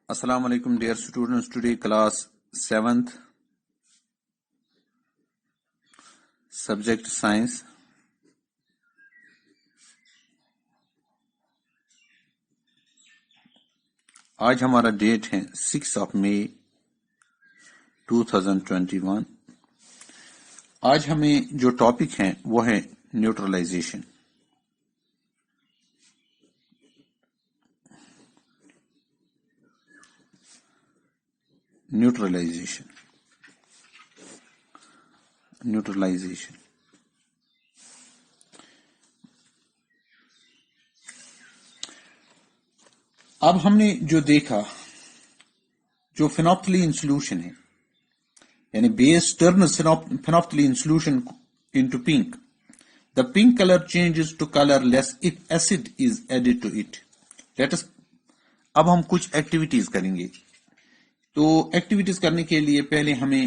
Assalamu alaikum dear students. Today class 7th, subject science. आज हमारा date है 6 मई 2021. आज हमें जो टॉपिक है वो है न्यूट्रलाइजेशन. न्यूट्रलाइजेशन अब हमने जो देखा, जो फेनोप्थलीन सोल्यूशन है, यानी base turns phenolphthalein solution into pink. The pink colour changes to colourless if acid is added to it. अब हम कुछ एक्टिविटीज करेंगे. तो एक्टिविटीज करने के लिए पहले हमें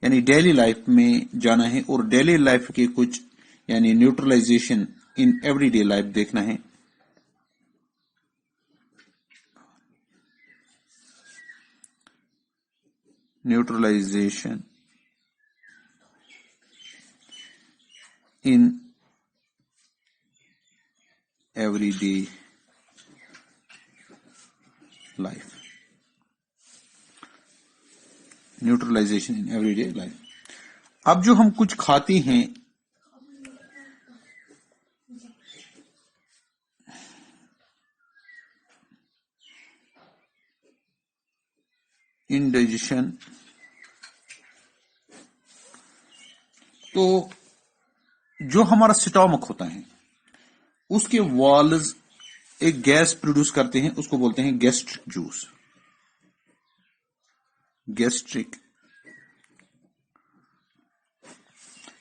यानी डेली लाइफ में जाना है और डेली लाइफ के कुछ यानी न्यूट्रलाइजेशन इन एवरीडे लाइफ देखना है. Neutralization in everyday life. Neutralization in everyday life. अब जो हम कुछ खाते हैं, इंडाइजेशन, तो जो हमारा स्टमक होता है उसके वॉल्स एक गैस प्रोड्यूस करते हैं, उसको बोलते हैं गैस्ट्रिक जूस. गैस्ट्रिक,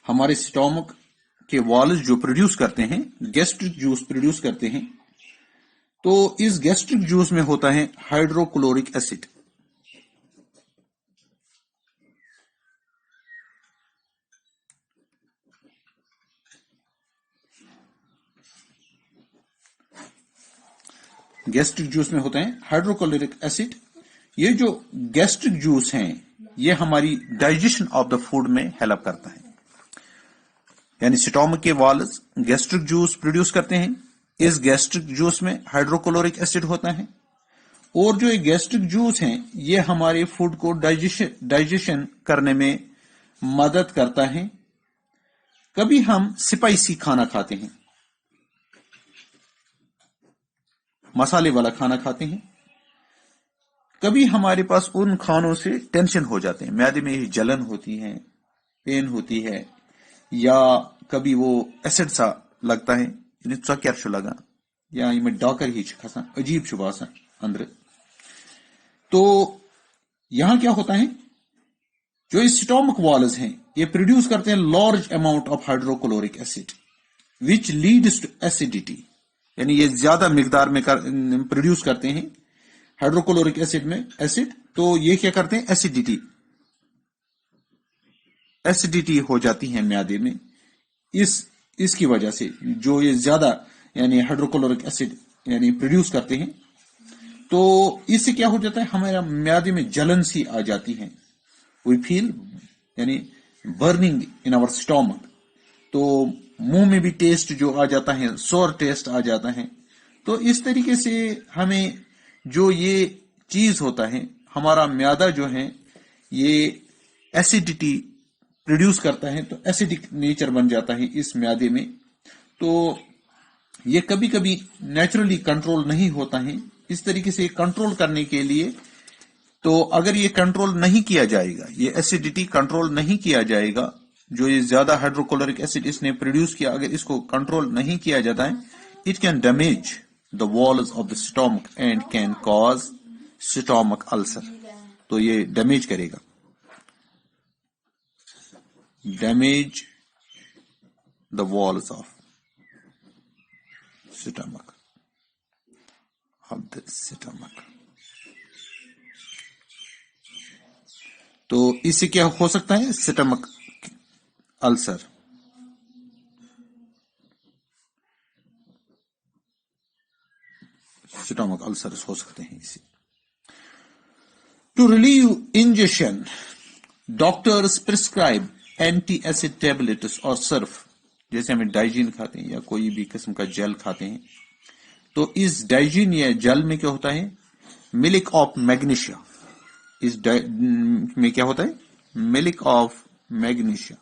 हमारे स्टमक के वॉल्स जो प्रोड्यूस करते हैं गैस्ट्रिक जूस प्रोड्यूस करते हैं. तो इस गैस्ट्रिक जूस में होता है हाइड्रोक्लोरिक एसिड. गैस्ट्रिक जूस में होता है हाइड्रोक्लोरिक एसिड. ये जो गैस्ट्रिक जूस हैं ये हमारी डाइजेशन ऑफ द फूड में हेल्प करता है. यानी स्टमक के वॉल्स गैस्ट्रिक जूस प्रोड्यूस करते हैं. इस गैस्ट्रिक जूस में हाइड्रोक्लोरिक एसिड होता है और जो ये गैस्ट्रिक जूस हैं ये हमारे फूड को डाइजेशन करने में मदद करता है. कभी हम स्पाइसी खाना खाते हैं, मसाले वाला खाना खाते हैं. कभी हमारे पास उन खानों से टेंशन हो जाते हैं, म्यादे में जलन होती है, पेन होती है, या कभी वो एसिड सा लगता है, क्या लगा या इनमें डाकर ही खसा अजीब शुभासा अंदर. तो यहां क्या होता है, जो इस स्टमक वॉल्स हैं ये प्रोड्यूस करते हैं large amount of hydrochloric acid which leads to acidity. यानी ये ज्यादा मिकदार में प्रोड्यूस करते हैं हाइड्रोक्लोरिक एसिड में एसिड. तो ये क्या करते हैं, एसिडिटी हो जाती है म्यादे में. इसकी वजह से जो ये ज्यादा यानी हाइड्रोक्लोरिक एसिड यानी प्रोड्यूस करते हैं, तो इससे क्या हो जाता है, हमारा म्यादे में जलन सी आ जाती है. वी फील यानी बर्निंग इन आवर स्टमक. तो मुंह में भी टेस्ट जो आ जाता है, सोर टेस्ट आ जाता है. तो इस तरीके से हमें जो ये चीज होता है, हमारा म्यादा जो है ये एसिडिटी प्रोड्यूस करता है, तो एसिडिक नेचर बन जाता है इस म्यादे में. तो ये कभी कभी नेचुरली कंट्रोल नहीं होता है. इस तरीके से कंट्रोल करने के लिए, तो अगर ये कंट्रोल नहीं किया जाएगा, ये एसिडिटी कंट्रोल नहीं किया जाएगा, जो ये ज्यादा हाइड्रोक्लोरिक एसिड इसने प्रोड्यूस किया, अगर इसको कंट्रोल नहीं किया जाता है, it can damage the walls of the stomach and can cause stomach ulcer. तो ये डैमेज करेगा, damage the walls of stomach तो इससे क्या हो सकता है, स्टमक अल्सर. स्टमक अल्सर हो सकते हैं इससे. To relieve ingestion, doctors prescribe anti-acid tablets or surf. जैसे हमें डाइजीन खाते हैं या कोई भी किस्म का जेल खाते हैं, तो इस डाइजीन या जेल में क्या होता है? Milk of magnesia. इस में क्या होता है? Milk of magnesia.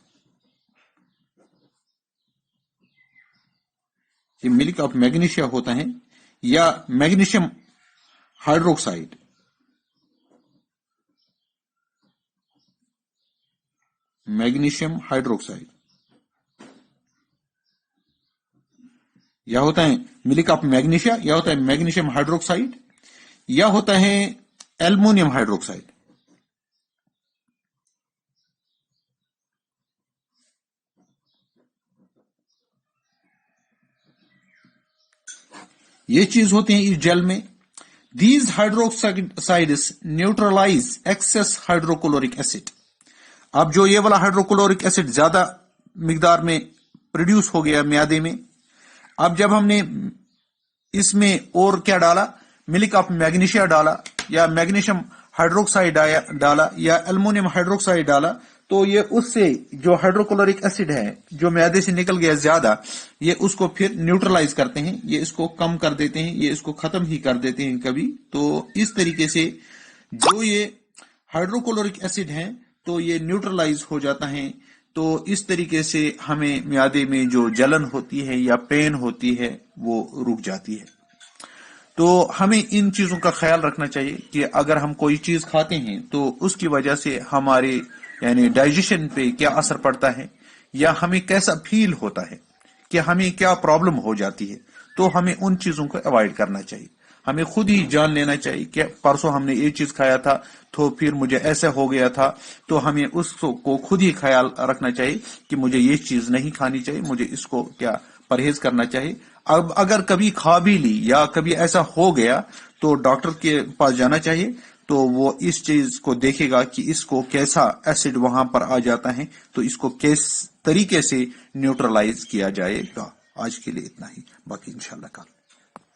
ये मिल्क ऑफ मैग्नीशिया होता है या मैग्नीशियम हाइड्रोक्साइड. मैग्नीशियम हाइड्रोक्साइड या होता है मिल्क ऑफ मैग्नीशिया, या होता है मैग्नीशियम हाइड्रोक्साइड, या होता है एल्युमिनियम हाइड्रोक्साइड. ये चीज होते हैं इस जेल में. These hydroxides neutralize excess hydrochloric acid. अब जो ये वाला हाइड्रोक्लोरिक एसिड ज्यादा मिकदार में प्रोड्यूस हो गया म्यादे में, अब जब हमने इसमें और क्या डाला? मिल्क ऑफ मैग्नीशिया डाला, या मैग्नीशियम हाइड्रोक्साइड डाला, या एल्युमिनियम हाइड्रोक्साइड डाला, तो ये उससे जो हाइड्रोक्लोरिक एसिड है जो म्यादे से निकल गया ज्यादा, ये उसको फिर न्यूट्रलाइज करते हैं, ये इसको कम कर देते हैं, ये इसको खत्म ही कर देते हैं कभी. तो इस तरीके से जो ये हाइड्रोक्लोरिक एसिड है तो ये न्यूट्रलाइज हो जाता है. तो इस तरीके से हमें म्यादे में जो जलन होती है या पेन होती है वो रुक जाती है. तो हमें इन चीजों का ख्याल रखना चाहिए कि अगर हम कोई चीज खाते हैं तो उसकी वजह से हमारे यानी डाइजेशन पे क्या असर पड़ता है, या हमें कैसा फील होता है, कि हमें क्या प्रॉब्लम हो जाती है, तो हमें उन चीजों को अवॉइड करना चाहिए. हमें खुद ही जान लेना चाहिए कि परसों हमने ये चीज खाया था तो फिर मुझे ऐसा हो गया था, तो हमें उसको खुद ही ख्याल रखना चाहिए कि मुझे ये चीज नहीं खानी चाहिए, मुझे इसको क्या परहेज करना चाहिए. अब अगर कभी खा भी ली या कभी ऐसा हो गया तो डॉक्टर के पास जाना चाहिए, तो वो इस चीज को देखेगा कि इसको कैसा एसिड वहां पर आ जाता है, तो इसको किस तरीके से न्यूट्रलाइज किया जाएगा. आज के लिए इतना ही, बाकी इंशाल्लाह कल.